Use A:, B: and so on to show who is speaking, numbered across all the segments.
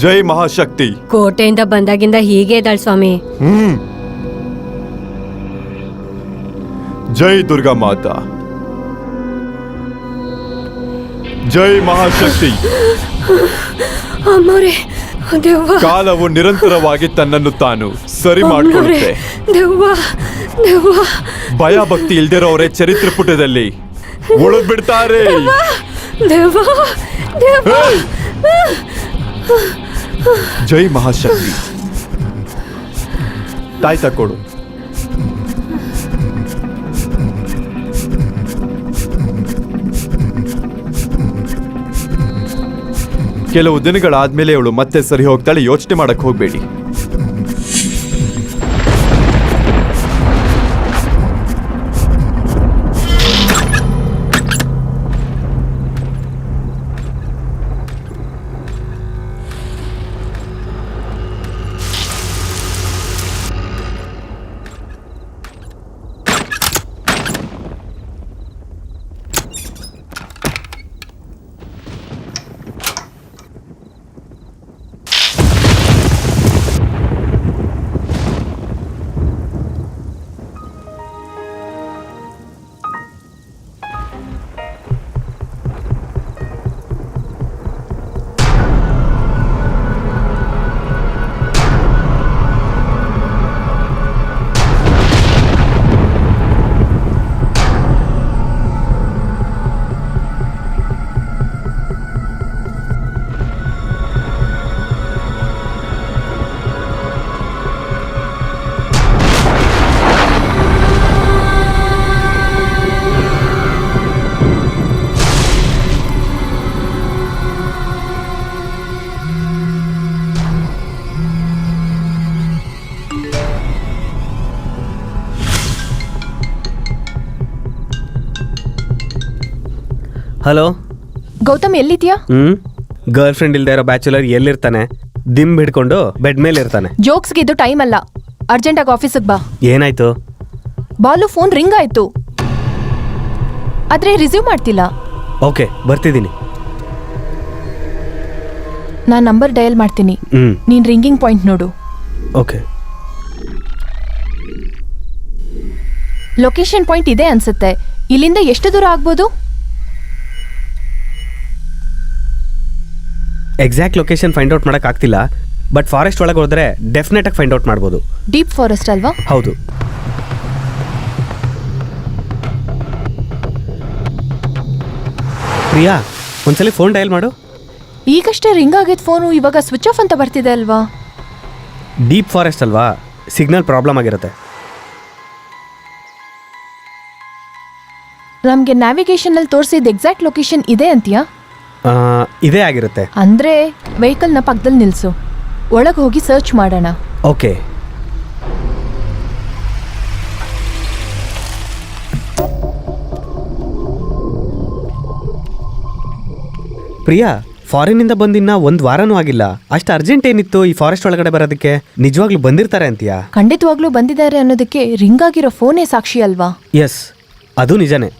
A: ಜೈ ಮಹಾಶಕ್ತಿ.
B: ಕೋಟೆಯಿಂದ ಬಂದಾಗಿಂದ ಹೀಗೆ ಇದ್ದಾಳೆ ಸ್ವಾಮಿ.
A: ಜೈ ದುರ್ಗಾ ಮಾತಾ. ಜೈ ಮಹಾಶಕ್ತಿ.
B: ಅಮ್ಮೋರೆ, ದೆವ್ವ.
A: ಕಾಲವು ನಿರಂತರವಾಗಿ ತನ್ನನ್ನು ತಾನು ಸರಿ ಮಾಡಿಕೊಳ್ಳುತ್ತೆ.
B: ದೆವ್ವ ದೆವ್ವ.
A: ಭಯ ಭಕ್ತಿ ಇಲ್ದಿರೋರೇ ಚರಿತ್ರೆ ಪುಟದಲ್ಲಿ ಉಳಿದ್ ಬಿಡ್ತಾರೆ.
B: ದೆವ್ವ ದೆವ್ವ.
A: ಜೈ ಮಹಾಶಕ್ತಿ. ತಾಯಿ ತಕ್ಕೊಡು. ಕೆಲವು ದಿನಗಳಾದ್ಮೇಲೆ ಅವಳು ಮತ್ತೆ ಸರಿ ಹೋಗ್ತಾಳೆ. ಯೋಚನೆ ಮಾಡಕ್ ಹೋಗ್ಬೇಡಿ.
C: ಹಲೋ
D: ಗೌತಮ್, ಎಲ್ಲಿದ್ಯಾ?
C: ಗರ್ಲ್ ಫ್ರೆಂಡ್ ಇಲ್ದೇ ಇರೋ ಬ್ಯಾಚುಲರ್ ಎಲ್ಲಿರ್ತಾನೆ? ದಿಮ್ ಹಿಡ್ಕೊಂಡು ಬೆಡ್ ಮೇಲೆ ಇರ್ತಾನೆ.
D: ಜೋಕ್ಸ್ಗೆ ಇದು ಟೈಮ್ ಅಲ್ಲ. ಅರ್ಜೆಂಟಾಗಿ ಆಫೀಸಿಗೆ ಬಾ.
C: ಏನಾಯ್ತು?
D: ಬಾಲು ಫೋನ್ ರಿಂಗ್ ಆಯ್ತು, ಆದ್ರೆ ರಿಸೀವ್ ಮಾಡ್ತಿಲ್ಲ.
C: ಓಕೆ, ಬರ್ತಿದ್ದೀನಿ.
D: ನಾನು ನಂಬರ್ ಡಯಲ್ ಮಾಡ್ತೀನಿ, ನೀನ್ ರಿಂಗಿಂಗ್ ಪಾಯಿಂಟ್ ನೋಡು.
C: ಓಕೆ.
D: ಲೊಕೇಶನ್ ಪಾಯಿಂಟ್ ಇದೆ ಅನ್ಸುತ್ತೆ. ಇಲ್ಲಿಂದ ಎಷ್ಟು ದೂರ ಆಗ್ಬೋದು?
C: ಎಕ್ಸಾಕ್ಟ್ ಲೊಕೇಶನ್ ಫೈಂಡ್ ಔಟ್ ಮಾಡಕ್ ಆಗ್ತಿಲ್ಲ, ಬಟ್ ಫಾರೆಸ್ಟ್ ಒಳಗೆ ಹೋದ್ರೆ ಡೆಫಿನೆಟ್ ಆಗಿ ಫೈಂಡ್ ಔಟ್ ಮಾಡ್ಬೋದು.
D: ಡೀಪ್ ಫಾರೆಸ್ಟ್ ಅಲ್ವಾ?
C: ಹೌದು. ಪ್ರಿಯಾ, ಒಂದ್ಸಲಿ ಫೋನ್ ಡಯಲ್ ಮಾಡು.
D: ಈಗಷ್ಟೇ ರಿಂಗ್ ಆಗಿದ್ ಫೋನು ಇವಾಗ ಸ್ವಿಚ್ ಆಫ್ ಅಂತ ಬರ್ತಿದೆ ಅಲ್ವಾ?
C: ಡೀಪ್ ಫಾರೆಸ್ಟ್ ಅಲ್ವಾ, ಸಿಗ್ನಲ್ ಪ್ರಾಬ್ಲಮ್ ಆಗಿರುತ್ತೆ.
D: ನಮ್ಗೆ ನ್ಯಾವಿಗೇಷನ್ ಅಲ್ಲಿ ತೋರಿಸಿದ ಎಕ್ಸಾಕ್ಟ್ ಲೊಕೇಶನ್ ಇದೆ ಅಂತೀಯಾ?
C: ಇದೇ ಆಗಿರುತ್ತೆ.
D: ಅಂದ್ರೆ ವೆಹಿಕಲ್ನ ಪಕ್ಕದಲ್ಲಿ ನಿಲ್ಸು, ಒಳಗೆ ಹೋಗಿ ಸರ್ಚ್ ಮಾಡೋಣ.
C: ಓಕೆ. ಪ್ರಿಯಾ, ಫಾರಿನಿಂದ ಬಂದಿನ್ನ ಒಂದು ವಾರನೂ ಆಗಿಲ್ಲ. ಅಷ್ಟು ಅರ್ಜೆಂಟ್ ಏನಿತ್ತು ಈ ಫಾರೆಸ್ಟ್ ಒಳಗಡೆ ಬರೋದಕ್ಕೆ? ನಿಜವಾಗ್ಲೂ ಬಂದಿರ್ತಾರೆ ಅಂತೀಯಾ?
D: ಖಂಡಿತವಾಗ್ಲೂ ಬಂದಿದ್ದಾರೆ ಅನ್ನೋದಕ್ಕೆ ರಿಂಗ್ ಆಗಿರೋ ಫೋನೇ ಸಾಕ್ಷಿ ಅಲ್ವಾ?
C: ಎಸ್, ಅದು ನಿಜಾನೇ.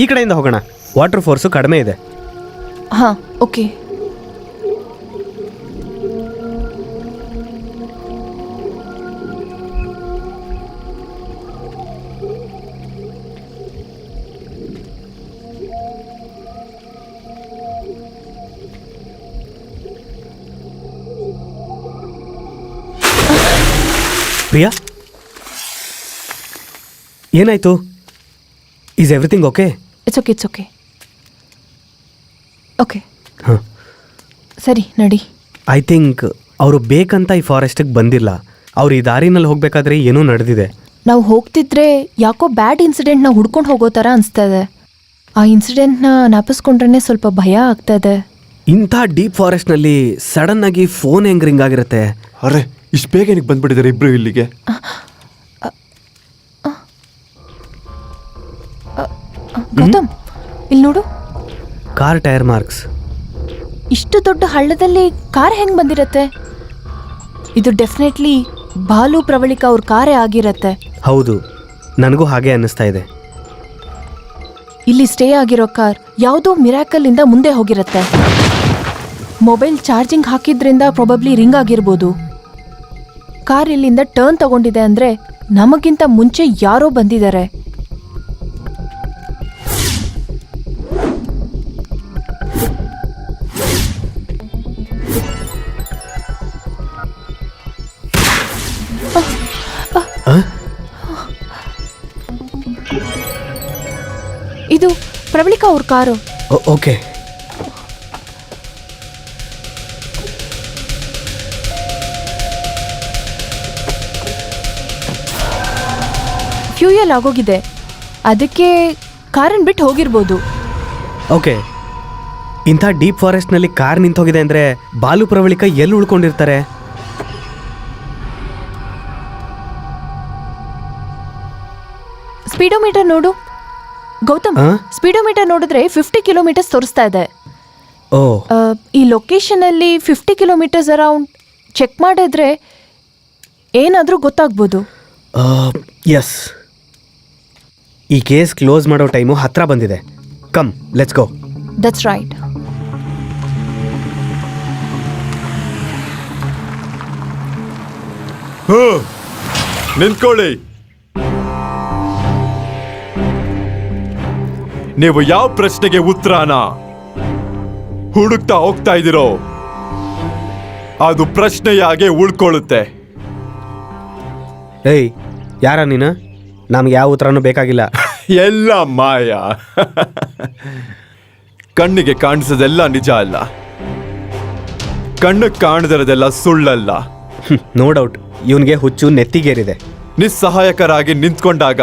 C: ಈ ಕಡೆಯಿಂದ ಹೋಗೋಣ, ವಾಟರ್ ಫೋರ್ಸು ಕಡಿಮೆ ಇದೆ.
D: ಹಾ, ಓಕೆ.
C: ಪ್ರಿಯಾ, ಏನಾಯ್ತು? Is everything okay?
D: It's okay, it's okay. Okay,
C: ಹಾಂ,
D: ಸರಿ ನಡಿ.
C: ಐ ಥಿಂಕ್ ಅವರು ಬೇಕಂತ ಈ ಫಾರೆಸ್ಟಿಗೆ ಬಂದಿಲ್ಲ. ಅವ್ರು ಈ ದಾರಿನಲ್ಲಿ ಹೋಗ್ಬೇಕಾದ್ರೆ ಏನೋ ನಡೆದಿದೆ.
D: ನಾವು ಹೋಗ್ತಿದ್ರೆ ಯಾಕೋ ಬ್ಯಾಡ್ ಇನ್ಸಿಡೆಂಟ್ನ ಹುಡ್ಕೊಂಡು ಹೋಗೋ ಥರ ಅನಿಸ್ತದೆ. ಆ ಇನ್ಸಿಡೆಂಟ್ನ ಜ್ಞಾಪಿಸ್ಕೊಂಡ್ರೆ ಸ್ವಲ್ಪ ಭಯ ಆಗ್ತದೆ.
C: ಇಂಥ ಡೀಪ್ ಫಾರೆಸ್ಟ್ನಲ್ಲಿ ಸಡನ್ ಆಗಿ ಫೋನ್ ಹೆಂಗ್ ರಿಂಗ್ ಆಗಿರುತ್ತೆ?
A: ಅರೆ, ಇಷ್ಟು ಬೇಗ ಏನಕ್ಕೆ ಬಂದ್ಬಿಟ್ಟಿದ್ದಾರೆ ಇಬ್ರು ಇಲ್ಲಿಗೆ?
D: ಗೌತಮ್, ಇಲ್ಲಿ ನೋಡು.
C: Car tyre marks.
D: ಇಷ್ಟು ದೊಡ್ಡ ಹಳ್ಳದಲ್ಲಿ ಕಾರ್ ಹೆಂಗ್ ಬಂದಿರತ್ತೆ? ಇದು ಡೆಫಿನೆಟ್ಲಿ ಬಾಲು ಪ್ರವಳಿಕಾ ಅವ್ರ ಕಾರೇ ಆಗಿರತ್ತೆ.
C: ಹೌದು, ನನಗೂ ಹಾಗೆ ಅನ್ನಿಸ್ತಾ ಇದೆ.
D: ಇಲ್ಲಿ ಸ್ಟೇ ಆಗಿರೋ ಕಾರ್ ಯಾವುದೋ ಮಿರಾಕಲ್ ಇಂದ ಮುಂದೆ ಹೋಗಿರತ್ತೆ. ಮೊಬೈಲ್ ಚಾರ್ಜಿಂಗ್ ಹಾಕಿದ್ರಿಂದ ಪ್ರಾಬಬ್ಲಿ ರಿಂಗ್ ಆಗಿರ್ಬೋದು. ಕಾರ್ ಇಲ್ಲಿಂದ ಟರ್ನ್ ತಗೊಂಡಿದೆ ಅಂದ್ರೆ ನಮಗಿಂತ ಮುಂಚೆ ಯಾರೋ ಬಂದಿದ್ದಾರೆ. ಇದು ಪ್ರವಳಿಕಾ ಅವ್ರ ಕಾರು.
C: ಓಕೆ.
D: ಫ್ಯೂಯಲ್ ಆಗೋಗಿದೆ, ಅದಕ್ಕೆ ಕಾರನ್ನು ಬಿಟ್ಟು ಹೋಗಿರ್ಬೋದು.
C: ಓಕೆ, ಇಂಥ ಡೀಪ್ ಫಾರೆಸ್ಟ್ನಲ್ಲಿ ಕಾರ್ ನಿಂತೋಗಿದೆ ಅಂದರೆ ಬಾಲು ಪ್ರವಳಿಕ ಎಲ್ಲಿ ಉಳ್ಕೊಂಡಿರ್ತಾರೆ?
D: ಸ್ಪೀಡೋಮೀಟರ್ ನೋಡು ಗೌತಮ್. ಸ್ಪೀಡೋಮೀಟರ್ ನೋಡಿದ್ರೆ 50 ಕಿಲೋಮೀಟರ್ಸ್ ತೋರಿಸ್ತಾ ಇದೆ.
C: ಓ,
D: ಈ ಲೊಕೇಶನಲ್ಲಿ 50 ಕಿಲೋಮೀಟರ್ಸ್ ಅರೌಂಡ್ ಚೆಕ್ ಮಾಡಿದ್ರೆ ಏನಾದರೂ ಗೊತ್ತಾಗ್ಬೋದು.
C: ಎಸ್, ಈ ಕೇಸ್ ಕ್ಲೋಸ್ ಮಾಡೋ ಟೈಮು ಹತ್ರ ಬಂದಿದೆ. Come, let's go.
D: That's right.
A: ನಿಂತ್ಕೊಳ್ಳಿ. ನೀವು ಯಾವ ಪ್ರಶ್ನೆಗೆ ಉತ್ತರನ ಹುಡುಕ್ತಾ ಹೋಗ್ತಾ ಇದ್ದೀರೋ ಅದು ಪ್ರಶ್ನೆಯಾಗೆ ಉಳ್ಕೊಳ್ಳುತ್ತೆ.
C: ಏಯ್, ಯಾರ ನೀನು? ನಮ್ಗೆ ಯಾವ ಉತ್ತರನೂ ಬೇಕಾಗಿಲ್ಲ.
A: ಎಲ್ಲ ಮಾಯ. ಕಣ್ಣಿಗೆ ಕಾಣಿಸೋದೆಲ್ಲ ನಿಜ ಅಲ್ಲ, ಕಣ್ಣಿಗೆ ಕಾಣದಿರೋದೆಲ್ಲ ಸುಳ್ಳಲ್ಲ.
C: ನೋ ಡೌಟ್, ಇವನಿಗೆ ಹುಚ್ಚು ನೆತ್ತಿಗೇರಿದೆ.
A: ನಿಸ್ಸಹಾಯಕರಾಗಿ ನಿಂತ್ಕೊಂಡಾಗ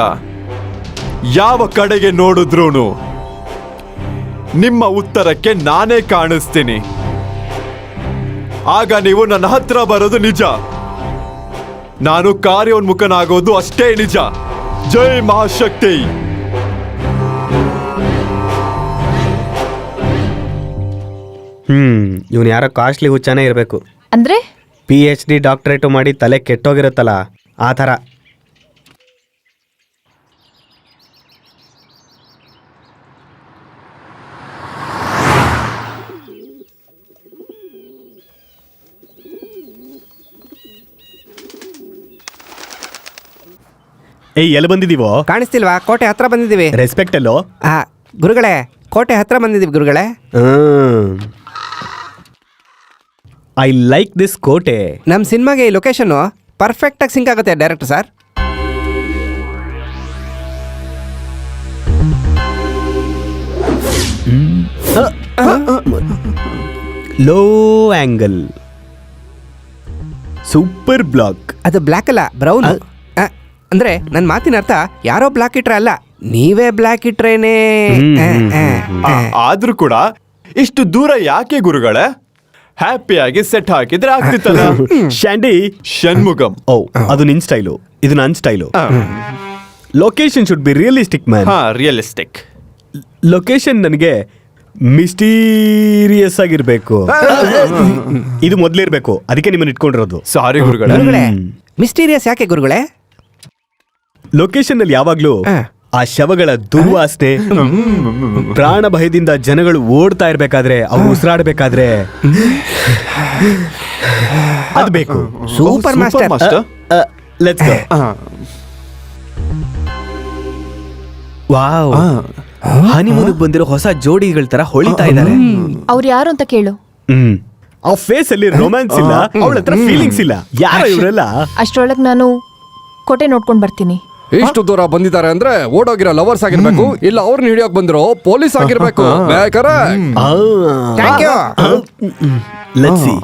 A: ಯಾವ ಕಡೆಗೆ ನೋಡಿದ್ರೂನು ನಿಮ್ಮ ಉತ್ತರಕ್ಕೆ ನಾನೇ ಕಾಣಿಸ್ತೀನಿ. ಆಗ ನೀವು ನನ್ನ ಹತ್ರ ಬರೋದು ನಿಜ, ನಾನು ಕಾರ್ಯೋನ್ಮುಖನಾಗೋದು ಅಷ್ಟೇ ನಿಜ. ಜೈ ಮಹಾಶಕ್ತಿ.
C: ಇವನು ಯಾರೋ ಕಾಸ್ಟ್ಲಿ ಹುಚ್ಚಾನೇ ಇರಬೇಕು.
D: ಅಂದ್ರೆ
C: PhD ಡಾಕ್ಟರೇಟು ಮಾಡಿ ತಲೆ ಕೆಟ್ಟೋಗಿರುತ್ತಲ್ಲ, ಆ ಥರ. ಏಯ್, ಎಲ್ಲಿ ಬಂದಿದ್ದೀವೋ?
E: ಕಾಣಿಸ್ತಿಲ್ವಾ? ಕೋಟೆ ಹತ್ರ ಬಂದಿದ್ದೀವಿ.
C: ರೆಸ್ಪೆಕ್ಟ್ ಎಲ್ಲೋ?
E: ಗುರುಗಳೇ, ಕೋಟೆ ಹತ್ರ ಬಂದಿದ್ದೀವಿ ಗುರುಗಳೇ.
C: ಐ ಲೈಕ್ ದಿಸ್ ಕೋಟೆ.
E: ನಮ್ಮ ಸಿನಿಮಾಗೆ ಈ ಲೊಕೇಶನ್ನು ಪರ್ಫೆಕ್ಟಾಗಿ ಸಿಂಕ್ ಆಗುತ್ತೆ director sir.
C: Low angle, super black.
E: ಅದು ಬ್ಲ್ಯಾಕ್ ಅಲ್ಲ, ಬ್ರೌನ್. ಅಂದ್ರೆ ನನ್ನ ಮಾತಿನ ಅರ್ಥ ಯಾರೋ ಬ್ಲಾಕ್ ಇಟ್ರೆ ಅಲ್ಲ, ನೀವೇ ಬ್ಲಾಕ್ ಇಟ್ರೇನೆ.
A: ಆದ್ರೂ ಕೂಡ ಇಷ್ಟು ದೂರ ಯಾಕೆ ಗುರುಗಳೇ? ಹ್ಯಾಪಿಯಾಗಿ ಸೆಟ್ ಹಾಕಿದ್ರೆ ಆಗ್ತಿತ್ತಲ್ಲ.
C: ಶಾಂಡಿ,
A: ಷಣ್ಮುಗಂ.
C: ಓ, ಅದು ನಿನ್ ಸ್ಟೈಲು, ಇದು ನನ್ನ style. Location should be realistic man.
A: Realistic.
C: Location ನನಗೆ ಮಿಸ್ಟೀರಿಯಸ್ ಆಗಿರ್ಬೇಕು. ಇದು ಮೊದ್ಲಿರ್ಬೇಕು, ಅದಕ್ಕೆ ನಿಮ್ಮನ್ನ ಇಟ್ಕೊಂಡಿರೋದು.
A: ಸಾರಿ ಗುರುಗಳೇ.
E: ಗುರುಗಳೇ, ಮಿಸ್ಟೀರಿಯಸ್ ಯಾಕೆ ಗುರುಗಳೇ?
C: ಲೊಕೇಶನ್ ಅಲ್ಲಿ ಯಾವಾಗ್ಲೂ ಆ ಶವಗಳ ದುರ್ವಾಸನೆ, ಪ್ರಾಣ ಭಯದಿಂದ ಜನಗಳು ಓಡ್ತಾ ಇರ್ಬೇಕಾದ್ರೆ, ಅವ್ರು ಉಸಿರಾಡ್ಬೇಕಾದ್ರೆ ಅದು ಬೇಕು.
E: Super master.
C: Let's go. Wow, ಹನಿಮೂನಿಗೆ ಬಂದಿರೋ ಹೊಸ ಜೋಡಿಗಳ ತರ ಹೊಳಿತಾ ಇದ್ದಾರೆ.
D: ಅವ್ರು ಯಾರು ಅಂತ ಕೇಳು.
C: ಆ ಫೇಸ್ ಅಲ್ಲಿ ರೊಮ್ಯಾನ್ಸ್ ಇಲ್ಲ, ಅವಳ ಹತ್ರ ಫೀಲಿಂಗ್ಸ್ ಇಲ್ಲ. ಯಾರು ಇವರೆಲ್ಲ?
D: ಅಷ್ಟರೊಳಗೆ ನಾನು ಕೋಟೆ ನೋಡ್ಕೊಂಡು ಬರ್ತೀನಿ.
F: ಇಷ್ಟು ದೂರ ಬಂದಿದ್ದಾರೆ ಅಂದ್ರೆ ಓಡೋಗಿರೋ ಲವರ್ಸ್ ಆಗಿರ್ಬೇಕು, ಇಲ್ಲ ಅವ್ರನ್ನ ಹಿಡಿಯೋಕ್ ಬಂದಿರೋ ಪೊಲೀಸ್ ಆಗಿರ್ಬೇಕು. ಬೇಕಾರೆ
E: thank you.
C: Let's see.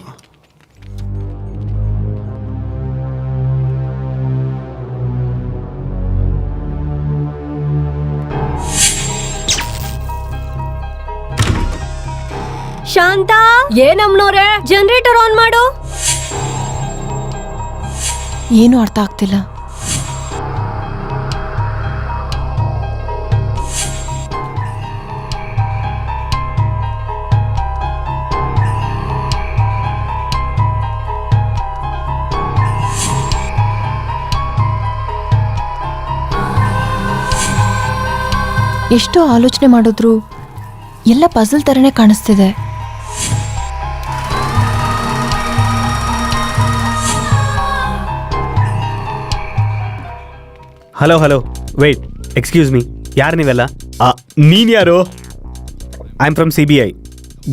B: Shanta, ಏನಮ್ಮನವ್ರೆ, ಜನರೇಟರ್ ಆನ್ ಮಾಡು.
D: ಏನು ಅರ್ಥ ಆಗ್ತಿಲ್ಲ. ಎಷ್ಟೋ ಆಲೋಚನೆ ಮಾಡಿದ್ರು ಎಲ್ಲ ಪಜಲ್ ಥರನೇ ಕಾಣಿಸ್ತಿದೆ.
C: Hello hello wait excuse me ಯಾರು ನೀವೆಲ್ಲ ನೀನು ಯಾರು? I am from CBI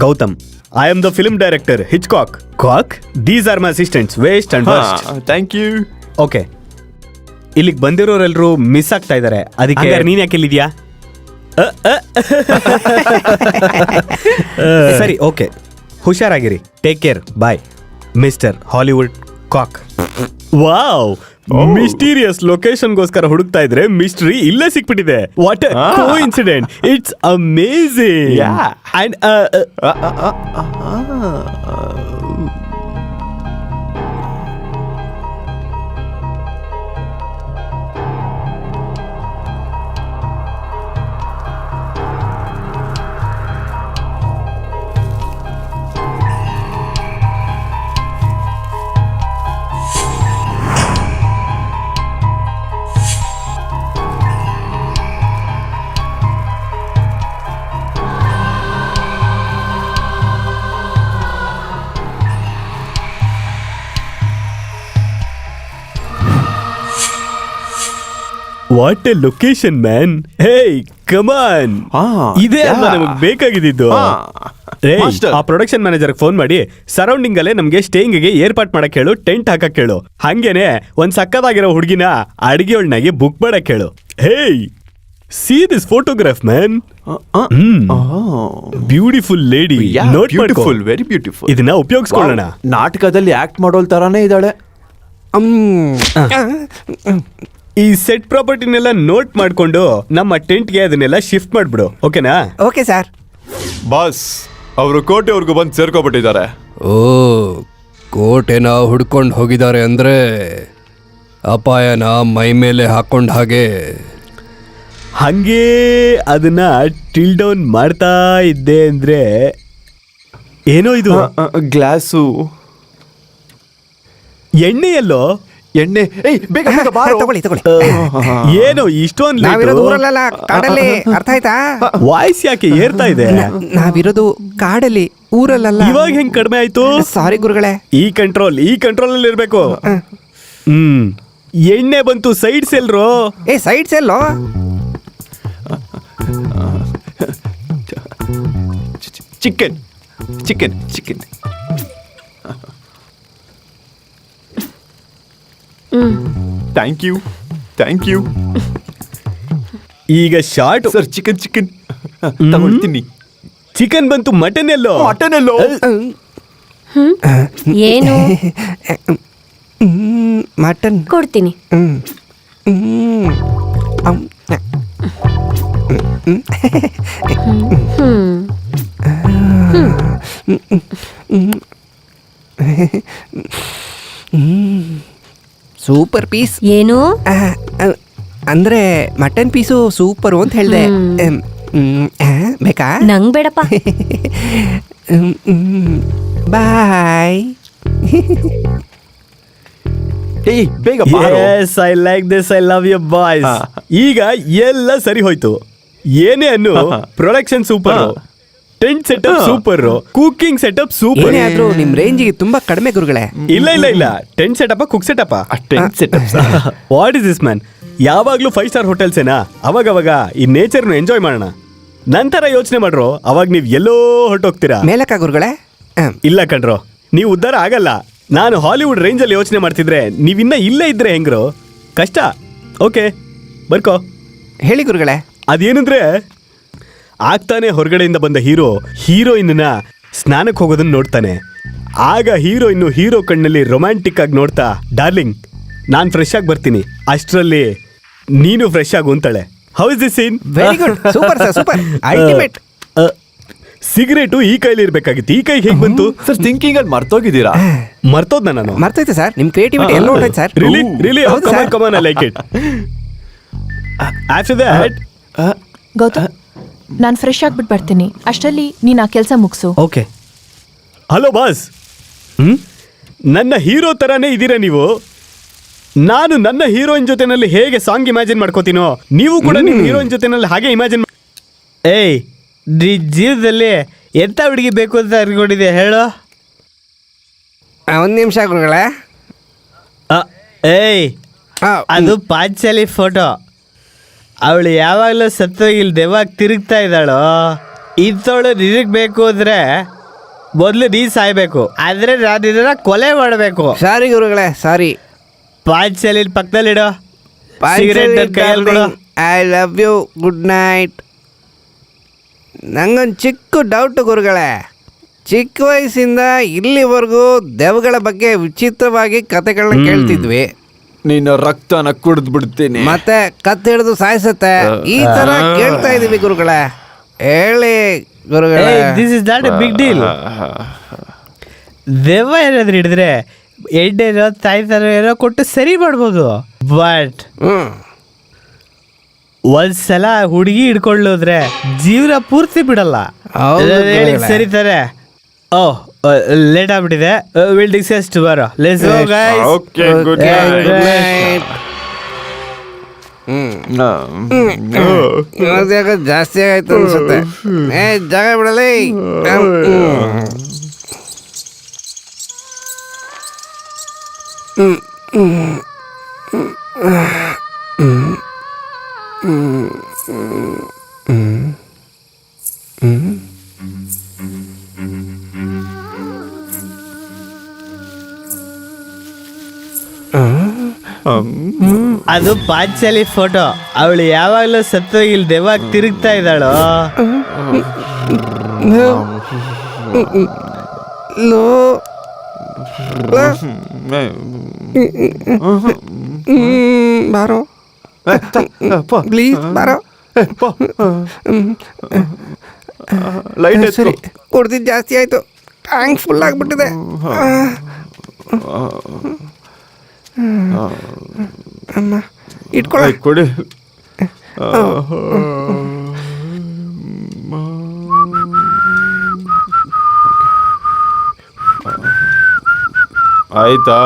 C: Gautam. I am the film director Hitchcock. Cock these are my assistants waste and worst.
A: Thank you.
C: Okay, ಇಲ್ಲಿಗೆ ಬಂದಿರೋರೆಲ್ಲರೂ ಮಿಸ್ ಆಗ್ತಾ ಇದ್ದಾರೆ, ಅದಕ್ಕೆ ನೀನು ಯಾಕೆ ಇಲ್ಲಿದ್ಯಾ? ಸರಿ ಓಕೆ, ಹುಷಾರಾಗಿರಿ. Take care, bye mister Hollywood cock. Wow, mysterious ಲೊಕೇಶನ್ಗೋಸ್ಕರ ಹುಡುಕ್ತಾ ಇದ್ರೆ ಮಿಸ್ಟ್ರಿ ಇಲ್ಲೇ ಸಿಕ್ಬಿಟ್ಟಿದೆ. What a coincident, it's amazing. And what a location man. Hey come on, ಇದೇ ಅಲ್ವಾ ನಮಗೆ ಬೇಕಾಗಿದ್ದು. ಆ ಪ್ರೊಡಕ್ಷನ್ ಮ್ಯಾನೇಜರ್ ಫೋನ್ ಮಾಡಿ ಸರೌಂಡಿಂಗ್ ಅಲ್ಲೇ ನಮ್ಗೆ ಸ್ಟೇಯಿಂಗ್ಗೆ ಏರ್ಪಾಟ್ ಮಾಡಕ್ ಹೇಳು, ಟೆಂಟ್ ಹಾಕಕ್ ಹೇಳು. ಹಂಗೇನೆ ಒಂದ್ ಸಕ್ಕದಾಗಿರೋ ಹುಡುಗಿನ ಅಡಿಗೆ ಒಳನಾಗಿ ಬುಕ್ ಮಾಡಕ್ ಹೇಳು. Hey see this photograph man, beautiful lady. Not
A: beautiful, very beautiful.
C: ಇದನ್ನ ಉಪಯೋಗಿಸ್ಕೊಳ್ಳೋಣ.
A: ನಾಟಕದಲ್ಲಿ ಆಕ್ಟ್ ಮಾಡೋಲ್ ತರಾನೇ ಇದ್ದಾಳೆ.
C: ಈ ಸೆಟ್ ಪ್ರಾಪರ್ಟಿನೆಲ್ಲ ನೋಟ್ ಮಾಡ್ಕೊಂಡು ನಮ್ಮ ಟೆಂಟ್ಗೆ ಅದನ್ನೆಲ್ಲ ಶಿಫ್ಟ್ ಮಾಡ್ಬಿಡು, ಓಕೆನಾ?
E: Okay sir.
A: ಬಾಸ್, ಅವರು ಕೋಟೆವರೆಗೂ ಬಂದು ಸೇರ್ಕೊಬಿಟ್ಟಿದ್ದಾರೆ.
F: ಓ, ಕೋಟೆನ ಹುಡ್ಕೊಂಡು ಹೋಗಿದ್ದಾರೆ ಅಂದ್ರೆ ಅಪಾಯನ ಮೈ ಮೇಲೆ ಹಾಕೊಂಡ ಹಾಗೆ.
C: ಹಂಗೆ ಅದನ್ನ ಟಿಲ್ ಡೌನ್ ಮಾಡ್ತಾ ಇದ್ದೆ ಅಂದ್ರೆ ಏನೋ ಇದು
A: ಗ್ಲಾಸು,
C: ಎಣ್ಣೆಯಲ್ಲೋ?
A: ಎಣ್ಣೆ. ಏಯ್ ಬೇಗ ಬೇಗ ಬಾರೋ.
E: ತಗೊಳ್ಳಿ ತಗೊಳ್ಳಿ.
C: ಏನು ಇಷ್ಟೊಂದು
E: ನಾವಿರೋದು ಊರಲ್ಲ, ಕಾಡಲ್ಲಿ. ಅರ್ಥ ಆಯ್ತಾ?
C: ವಾಯ್ಸ್ ಯಾಕೆ ಏರ್ತಾ ಇದೆ?
E: ನಾವಿರೋದು ಕಾಡಲ್ಲಿ, ಊರಲ್ಲ.
C: ಇವಾಗ ಹೆಂಗ್ ಕಡಿಮೆ ಆಯ್ತು?
E: ಸಾರಿ ಗುರುಗಳೇ.
C: ಈ ಕಂಟ್ರೋಲ್ ಅಲ್ಲಿ ಇರ್ಬೇಕು. ಎಣ್ಣೆ ಬಂತು, ಸೈಡ್ಸ್ ಎಲ್ರು?
E: ಏ ಸೈಡ್ಸ್ ಎಲ್ಲೋ?
A: Chicken chicken chicken. Thank you thank you.
C: ಈಗ ಶಾರ್ಟ್
A: ಸರ್, ಚಿಕನ್ ಚಿಕನ್ ತಗೊಳ್ತೀನಿ.
C: ಚಿಕನ್ ಬಂತು, ಮಟನ್ ಎಲ್ಲೋ?
A: ಮಟನ್ ಎಲ್ಲೋ?
B: ಏನು
E: ಮಟನ್
B: ಕೊಡ್ತೀನಿ.
E: Super piece.
B: ಏನು
E: ಅಂದ್ರೆ ಮಟನ್ ಪೀಸು ಸೂಪರ್ ಅಂತ ಹೇಳ್ದೆ. ಬೇಕಾ?
B: ನಂಗ್ ಬೇಡಪ್ಪ.
E: ಬಾಯ್.
A: ಏಯ್ ಬೇಗ ಬಾರೋ.
C: Yes, I like this, I love you boys. ಈಗ ಎಲ್ಲ ಸರಿ ಹೋಯ್ತು. ಏನೇ ಅನ್ನು production super, tent setup super, cooking setup super.
E: ಏನೇ ಆದ್ರೂ ನಿಮ್ ರೇಂಜಿಗೆ ತುಂಬಾ ಕಡಿಮೆ ಗುರುಗಳೇ.
C: ಇಲ್ಲ tent setup, cook setup.
A: Tent setup.
C: What is this man? ಯಾವಾಗ್ಲೂ 5 ಸ್ಟಾರ್ ಹೋಟೆಲ್ಸ್ ಏನಾ? ಅವಾಗ ಈ ನೇಚರ್ನ ಎಂಜಾಯ್ ಮಾಡೋಣ. ನಂತರ ಯೋಚನೆ ಮಾಡ್ರೋ, ಅವಾಗ ನೀವ್ ಎಲ್ಲೋ ಹೊರಟೋಗ್ತೀರಾ.
E: ಮೇಲಕ್ಕ ಗುರುಗಳೇ?
C: ಇಲ್ಲ ಕಣ್ರೋ, ನೀವು ಉದ್ಧಾರ ಆಗಲ್ಲ. ನಾನು ಹಾಲಿವುಡ್ ರೇಂಜಲ್ಲಿ ಯೋಚನೆ ಮಾಡ್ತಿದ್ರೆ ನೀವಿನ್ನ ಇಲ್ಲೇ ಇದ್ರೆ ಹೆಂಗ್ರು? ಕಷ್ಟ. ಓಕೆ ಬರ್ಕೋ.
E: ಹೇಳಿ ಗುರುಗಳೇ.
C: ಅದೇನಂದ್ರೆ, ಆಗ್ತಾನೆ ಹೊರಗಡೆಯಿಂದ ಬಂದ ಹೀರೋಯಿನ್ನ ಸ್ನಾನಕ್ಕೆ ಹೋಗೋದನ್ನ ನೋಡ್ತಾನೆ. ಆಗ ಹೀರೋ ಕಣ್ಣಲ್ಲಿ ರೊಮ್ಯಾಂಟಿಕ್ ಆಗಿ ನೋಡ್ತಾ, ಡಾರ್ಲಿಂಗ್ ನಾನು ಫ್ರೆಶ್ ಆಗಿ ಬರ್ತೀನಿ, ಅಷ್ಟರಲ್ಲಿ ನೀನು ಫ್ರೆಶ್ ಆಗು ಅಂತಾಳೆ. How is this scene?
E: Very good, super sir, super, ultimate.
C: Cigarette ಈ ಕೈಲಿ ಇರ್ಬೇಕಾಗಿತ್ತು, ಈ ಕೈಗೆ ಹೇಗೆ ಬಂತು?
A: ಸರ್, ಥಿಂಕಿಂಗ್ ಅಲ್ಲಿ ಮರ್ತೋಗಿದ್ದೀರಾ?
C: ಮರ್ತೋದ್ನ ನಾನು?
E: ಮರ್ತೈತೆ ಸರ್, ನಿಮ್ ಕ್ರಿಯೇಟಿವಿಟಿ ಎಲ್ಲ ಹೊರಟೈತೆ sir.
C: Really come on, I like it. After that
D: Gautam, ನಾನು ಫ್ರೆಶ್ ಆಗ್ಬಿಟ್ಟು ಬರ್ತೀನಿ. ಅಷ್ಟರಲ್ಲಿ ನೀನು ಆ ಕೆಲಸ ಮುಗಿಸು.
C: ಓಕೆ. ಹಲೋ ಬಾಸ್, ನನ್ನ ಹೀರೋ ಥರನೇ ಇದ್ದೀರಾ ನೀವು. ನಾನು ನನ್ನ ಹೀರೋಯಿನ್ ಜೊತೆನಲ್ಲಿ ಹೇಗೆ ಸಾಂಗ್ ಇಮ್ಯಾಜಿನ್ ಮಾಡ್ಕೋತೀನೋ, ನೀವು ಕೂಡ ನಿಮ್ಮ ಹೀರೋಯಿನ್ ಜೊತೆನಲ್ಲಿ ಹಾಗೆ ಇಮ್ಯಾಜಿನ್. ಏಯ್, ಜೀವನದಲ್ಲಿ ಎಂಥ ಹುಡುಗಿ ಬೇಕು ಅಂತ ಅನ್ಕೊಂಡಿದೆ ಹೇಳೋ?
E: ಒಂದು ನಿಮಿಷ ಗುರುಗಳೇ.
C: ಏಯ್, ಅದು ಪಾಂಚಾಲಿ ಫೋಟೋ. ಅವಳು ಯಾವಾಗಲೂ ಸತ್ತೋಗಿ ಇಲ್ಲಿ ದೆವ್ವಾಗಿ ತಿರುಗ್ತಾ ಇದ್ದಾಳೋ. ಇಂಥವಳು ನಿನಗೆ ಬೇಕು ಅಂದರೆ ಮೊದಲು ನೀ ಸಾಯ್ಬೇಕು, ಆದರೆ ನಾನು ಇದನ್ನ ಕೊಲೆ ಮಾಡಬೇಕು.
E: ಸಾರಿ ಗುರುಗಳೇ, ಸಾರಿ.
C: ಪಾಂಚಾಲಿ ಪಕ್ಕದಲ್ಲಿಡೋ. ಸಿಗರೇಟ್ ನನ್ನ ಕೈಯಲ್ಲಿ ಕೊಡು.
E: I love you, good night. ನಂಗೊಂದು ಚಿಕ್ಕ ಡೌಟು ಗುರುಗಳೇ. ಚಿಕ್ಕ ವಯಸ್ಸಿಂದ ಇಲ್ಲಿವರೆಗೂ ದೆವ್ವಗಳ ಬಗ್ಗೆ ವಿಚಿತ್ರವಾಗಿ ಕತೆಗಳನ್ನ ಕೇಳ್ತಿದ್ವಿ.
A: ನಿನ್ನ ರಕ್ತನ ಕುಡಿದು ಬಿಡ್ತೀನಿ.
E: ಮತ್ತೆ ಕತ್ತೆ ಹಿಡಿದು ಸಾಯಿಸತ್ತೆ, ಈ ತರ ಕೇಳ್ತಾ ಇದೀವಿ ಗುರುಗಳೇ. ಹೇಳಿ ಗುರುಗಳೇ.
C: This is not a big deal. ದೆವ್ವ ಏನಾದ್ರು ಹಿಡಿದ್ರೆ ಎಣ್ಣೆನೋ ತಾಯ್ತಾರೋ ಏನೋ ಕೊಟ್ಟು ಸರಿ ಮಾಡ್ಬೋದು. ಬಟ್ ಒಂದ್ಸಲ ಹುಡುಗಿ ಹಿಡ್ಕೊಳ್ಳೋದ್ರೆ ಜೀವನ ಪೂರ್ತಿ ಬಿಡಲ್ಲ.
E: ಹೌದು
C: ಹೇಳಿ
E: ಗುರುಗಳೇ.
C: ಸರಿ ತಾನೆ? ಓಹ್ ಲೇಟ್ ಆಗ್ಬಿಟ್ಟಿದೆ. Will discuss tomorrow. Let's go guys.
A: Okay, good
E: good
A: night.
E: Night. ಜಾಸ್ತಿ ಆಯ್ತು ಅನ್ಸುತ್ತೆ. ಜಾಗ ಬಿಡಲಿ.
C: ಅದು ಪಾಂಚಾಲಿ ಫೋಟೋ. ಅವಳು ಯಾವಾಗಲೂ ಸತ್ತೋಗಿ ಇಲ್ಲಿ ದೆವ್ವಾಗಿ ತಿರುಗ್ತಾ ಇದ್ದಾಳೋ.
E: ಬಾರೋ ಪ್ಲೀಸ್, ಬಾರೋ.
A: ಲೈಟ್
E: ಸರಿ, ಕುಡ್ದಿದ್ದು ಜಾಸ್ತಿ ಆಯ್ತು. ಟ್ಯಾಂಕ್ ಫುಲ್ ಆಗ್ಬಿಟ್ಟಿದೆ. ಅಮ್ಮ ಇಟ್ಕೊಳ್ಳ.
A: ಕೊಡಿ. ಆಯ್ತಾ?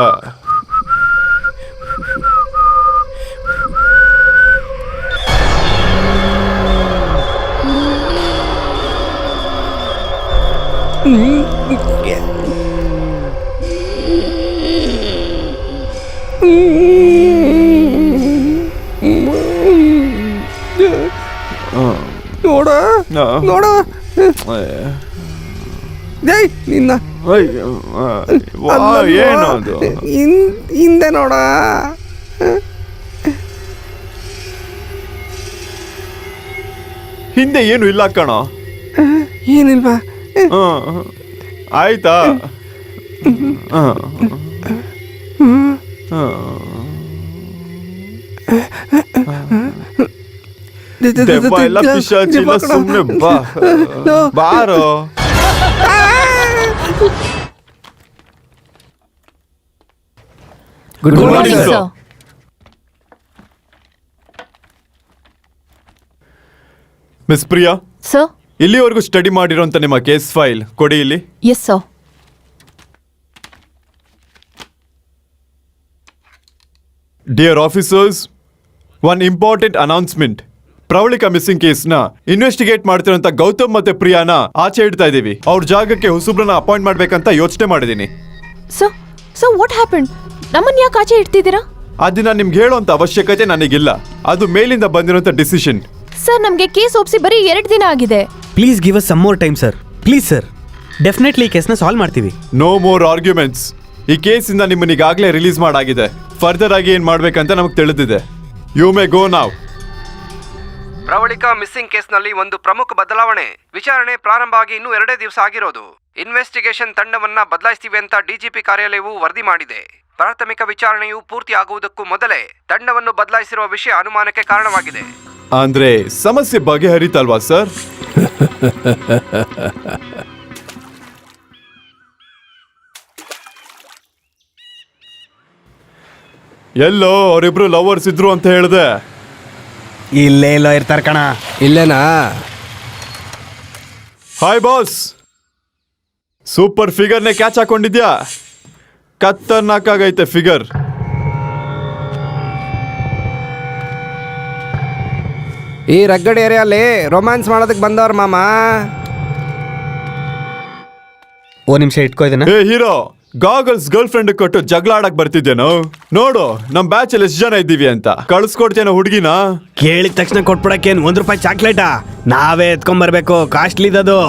E: ನೋಡ ನೋಡ ಜೈ ನಿನ್ನ
A: ಏನು ಅದು?
E: ಹಿಂದೆ ನೋಡ.
A: ಹಿಂದೆ ಏನು ಇಲ್ಲ ಕಣೋ.
E: ಏನಿಲ್ವಾ?
A: ಆಯ್ತಾ? ದೆವ್ವ ಎಲ್ಲ ಪಿಶಾಚಿ ಇಲ್ಲ, ಸುಮ್ನೆ ಬಾ. ಬಾರೋ.
D: Good morning sir.
A: Miss Priya,
D: sir.
A: ಇಲ್ಲಿವರೆಗೂ ಸ್ಟಡಿ ಮಾಡಿರೋಂಥ ನಿಮ್ಮ ಕೇಸ್ ಫೈಲ್ ಕೊಡಿ ಇಲ್ಲಿ.
D: Yes sir.
A: Dear officers, one important announcement. Pravalika missing ಕೇಸ್ನ ಇನ್ವೆಸ್ಟಿಗೇಟ್ ಮಾಡ್ತಿರೋಂಥ ಗೌತಮ್ ಮತ್ತೆ ಪ್ರಿಯಾನ ಆಚೆ ಇಡ್ತಾ ಇದೀವಿ. ಅವ್ರ ಜಾಗಕ್ಕೆ ಹೊಸಬ್ರನ್ನ ಅಪಾಯಿಂಟ್ ಮಾಡ್ಬೇಕಂತ ಯೋಚನೆ ಮಾಡಿದೀನಿ.
D: Sir, sir what happen? ನಮ್ಮನ್ನ ಯಾಕೆ ಆಚೆ ಇಡ್ತಿದ್ದೀರಾ?
A: ಅದನ್ನ ನಿಮ್ಗೆ ಹೇಳೋಂಥ ಅವಶ್ಯಕತೆ ನನಗಿಲ್ಲ. ಅದು ಮೇಲಿಂದ ಬಂದಿರೋಂಥ ಡಿಸಿಷನ್.
D: ಸರ್, ನಮಗೆ ಕೇಸ್ ಒಪ್ಸಿ ಬರೀ 2 ದಿನ ಆಗಿದೆ.
C: Please give us some more time sir. Please sir, definitely ಈ ಕೇಸ್ನ ಸಾಲ್ವ್ ಮಾಡ್ತೀವಿ.
A: No more arguments. ಈ ಕೇಸಿಂದ ನಿಮ್ಮನ್ನ ಈಗಾಗಲೇ ರಿಲೀಸ್ ಮಾಡಾಗಿದೆ. ಫರ್ದರ್ ಆಗಿ ಏನ್ ಮಾಡ್ಬೇಕಂತ ನಮಗೆ ತಿಳಿದಿದೆ. ಯು ಮೇ ಗೋ ನಾವ್.
E: ಪ್ರವಳಿಕಾ ಮಿಸ್ಸಿಂಗ್ ಕೇಸ್ನಲ್ಲಿ ಒಂದು ಪ್ರಮುಖ ಬದಲಾವಣೆ. ವಿಚಾರಣೆ ಪ್ರಾರಂಭ ಆಗಿ ಇನ್ನೂ 2 ದಿವಸ ಆಗಿರೋದು. ಇನ್ವೆಸ್ಟಿಗೇಷನ್ ತಂಡವನ್ನ ಬದಲಾಯಿಸ್ತೀವಿ ಅಂತ ಡಿಜಿಪಿ ಕಾರ್ಯಾಲಯವು ವರದಿ ಮಾಡಿದೆ. ಪ್ರಾಥಮಿಕ ವಿಚಾರಣೆಯು ಪೂರ್ತಿ ಆಗುವುದಕ್ಕೂ ಮೊದಲೇ ತಂಡವನ್ನು ಬದಲಾಯಿಸಿರುವ ವಿಷಯ ಅನುಮಾನಕ್ಕೆ ಕಾರಣವಾಗಿದೆ.
A: ಅಂದ್ರೆ ಸಮಸ್ಯೆ ಬಗೆಹರಿತಲ್ವಾ ಸರ್? ಎಲ್ಲೋ ಅವರಿಬ್ರು ಲವರ್ಸ್ ಇದ್ರು ಅಂತ ಹೇಳ್ದೆ.
C: ಇಲ್ಲೇ ಎಲ್ಲೋ ಇರ್ತಾರ ಕಣ.
E: ಇಲ್ಲೇನಾ?
A: Hi boss. ಸೂಪರ್ ಫಿಗರ್ನೇ ಕ್ಯಾಚ್ ಹಾಕೊಂಡಿದ್ಯಾ? ಖತರ್ನಾಕಾಗೈತೆ ಫಿಗರ್.
E: ಈ ರಗ್ಗಡ್ ಏರಿಯಲ್ಲಿ ರೊಮ್ಯಾನ್ಸ್ ಮಾಡೋದಕ್ಕೆ ಬಂದವ್ರ ಮಾಮ.
C: ಓ ನಿಮಿಷ ಇಟ್ಕೋ ಇದನ್ನ.
A: ಏ ಹೀರೋ, ಗಾಗಲ್ಸ್ ಗರ್ಲ್ ಫ್ರೆಂಡ್ ಕೊಟ್ಟು ಜಗಳ ಆಡಕ್ ಬರ್ತಿದ್ದೇನೋ? ನೋಡು ನಮ್ ಬ್ಯಾಚ್ ಅಲ್ಲಿ ಎಷ್ಟು ಜನ ಇದ್ದೀವಿ ಅಂತ. ಕಳ್ಸ್ಕೊಡ್ತೇನೋ ಹುಡುಗಿನ?
C: ಕೇಳಿದ ತಕ್ಷಣ ಕೊಟ್ಬಿಡಕ್ಕೇನು ₹1 ಚಾಕ್ಲೇಟಾ? ನಾವೇ ಎತ್ಕೊಂಡ್ಬರ್ಬೇಕು, ಕಾಸ್ಟ್ಲಿದದು.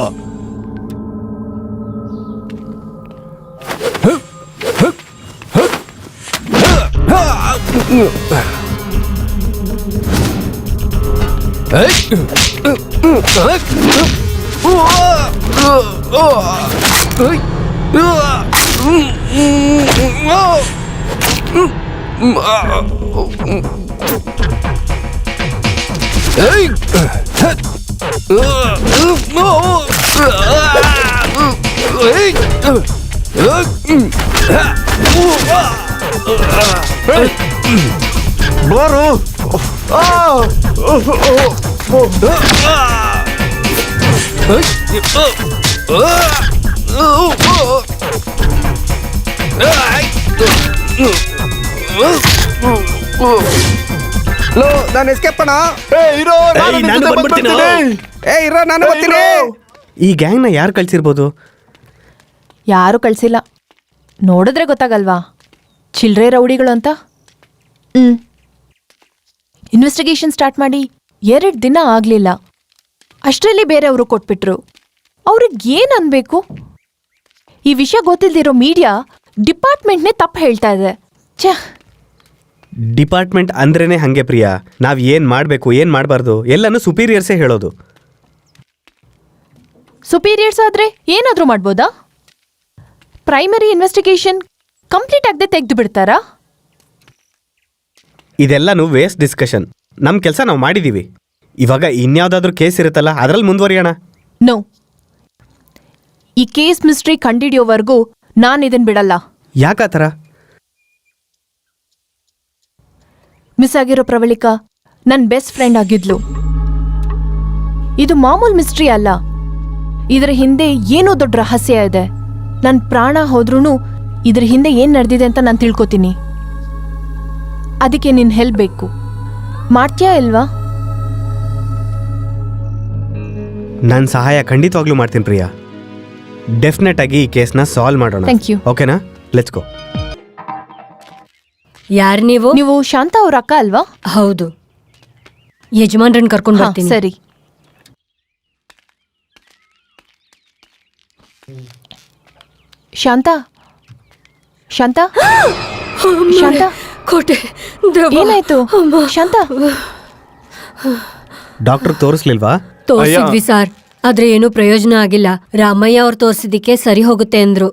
A: ಬಾರು.
E: ನಾನು ಎಸ್ಕೇಪ್ ಅಣ್ಣ.
C: ನಾನು ಬಂದ್ಬಿಡ್ತೀನಿ.
E: ಇರೋ ನಾನು ಬರ್ತೀನಿ.
C: ಈ ಗ್ಯಾಂಗ್ನ ಯಾರು ಕಳ್ಸಿರ್ಬೋದು?
D: ಯಾರು ಕಳ್ಸಿಲ್ಲ, ನೋಡಿದ್ರೆ ಗೊತ್ತಾಗಲ್ವಾ ಚಿಲ್ರೆ ರೌಡಿಗಳು ಅಂತ. ಇನ್ವೆಸ್ಟಿಗೇಷನ್ ಸ್ಟಾರ್ಟ್ ಮಾಡಿ 2 ದಿನ ಆಗ್ಲಿಲ್ಲ, ಅಷ್ಟರಲ್ಲಿ ಬೇರೆಯವರು ಕೊಟ್ಬಿಟ್ರು. ಅವ್ರಿಗೆ ಏನ್ ಅನ್ಬೇಕು? ಈ ವಿಷಯ ಗೊತ್ತಿಲ್ದಿರೋ ಮೀಡಿಯಾ ಡಿಪಾರ್ಟ್ಮೆಂಟ್ನೇ ತಪ್ಪು ಹೇಳ್ತಾ ಇದೆ. ಛೇ,
C: ಡಿಪಾರ್ಟ್ಮೆಂಟ್ ಅಂದ್ರೇನೆ ಹಂಗೆ ಪ್ರಿಯಾ. ನಾವ್ ಏನ್ ಮಾಡ್ಬೇಕು ಏನ್ ಮಾಡಬಾರ್ದು ಎಲ್ಲಾನು ಸುಪೀರಿಯರ್ಸೇ ಹೇಳೋದು.
D: ಸುಪೀರಿಯರ್ಸ್ ಆದ್ರೆ ಏನಾದ್ರೂ ಮಾಡ್ಬೋದಾ? ಪ್ರೈಮರಿ ಇನ್ವೆಸ್ಟಿಗೇಷನ್ ಕಂಪ್ಲೀಟ್ ಆಗದೆ ತೆಗೆದು ಬಿಡ್ತಾರಾ?
C: ಇದೆಲ್ಲಾನು ವೇಸ್ಟ್ ಡಿಸ್ಕಷನ್. ನಮ್ ಕೆಲಸ ನಾವು ಮಾಡಿದೀವಿ. ಇವಾಗ ಇನ್ಯಾವ್ದಾದ್ರೂ ಕೇಸ್ ಇರುತ್ತಲ್ಲ, ಅದ್ರಲ್ಲಿ ಮುಂದುವರಿಯೋಣ.
D: ನೋ, ಈ ಕೇಸ್ ಮಿಸ್ಟ್ರಿ ಕಂಡಿಡಿಯೋವರೆಗೂ ನಾನು ಇದನ್ ಬಿಡಲ್ಲ.
C: ಯಾಕಾತರ?
D: ಮಿಸ್ ಆಗಿರೋ ಪ್ರವಳಿಕಾ ನನ್ನ ಬೆಸ್ಟ್ ಫ್ರೆಂಡ್ ಆಗಿದ್ಲು. ಇದು ಮಾಮೂಲ್ ಮಿಸ್ಟ್ರಿ ಅಲ್ಲ, ಇದರ ಹಿಂದೆ ಏನೋ ದೊಡ್ಡ ರಹಸ್ಯ ಇದೆ. ನನ್ನ ಪ್ರಾಣ ಹೋದ್ರೂ ಇದ್ರ ಹಿಂದೆ ಏನ್ ನಡೆದಿದೆ ಅಂತ ನಾನು ತಿಳ್ಕೊತೀನಿ. ಅದಕ್ಕೆ ನಿನ್ ಹೆಲ್ಪ್ ಬೇಕು. ಮಾಡ್ತೀಯಾ ಇಲ್ವಾ?
C: ನನ್ನ ಸಹಾಯ ಖಂಡಿತವಾಗ್ಲೂ ಮಾಡ್ತೀನಿ ಪ್ರಿಯಾ. ಡೆಫಿನೆಟ್ ಆಗಿ ಈ ಕೇಸ್ನ ಸಾಲ್ವ್ ಮಾಡೋಣ.
D: Thank you.
C: ಓಕೆನಾ? Let's go.
B: ಯಾರು ನೀವು?
D: ನೀವು ಶಾಂತ ಅವ್ರ ಅಕ್ಕ ಅಲ್ವಾ?
B: ಹೌದು, ಯಜಮಾನ್ರನ್ನ ಕರ್ಕೊಂಡು
D: ಹಾ,
B: ಬರ್ತೀನಿ.
D: ಸರಿ. ಶಾಂತ, ಶಾಂತ, ಶಾಂತ,
B: ಕೋಟೆ ದೆವ್ವ.
D: ಏನಾಯ್ತು? ಶಾಂತ,
C: ಡಾಕ್ಟರ್ ತೋರಿಸ್ಲಿಲ್ವಾ?
B: ತೋರ್ಸಿದ್ವಿ ಸಾರ್, ಆದ್ರೆ ಏನೂ ಪ್ರಯೋಜನ ಆಗಿಲ್ಲ. ರಾಮಯ್ಯ ಅವ್ರು ತೋರ್ಸಿದಿಕ್ಕೆ ಸರಿ ಹೋಗುತ್ತೆ ಅಂದ್ರು.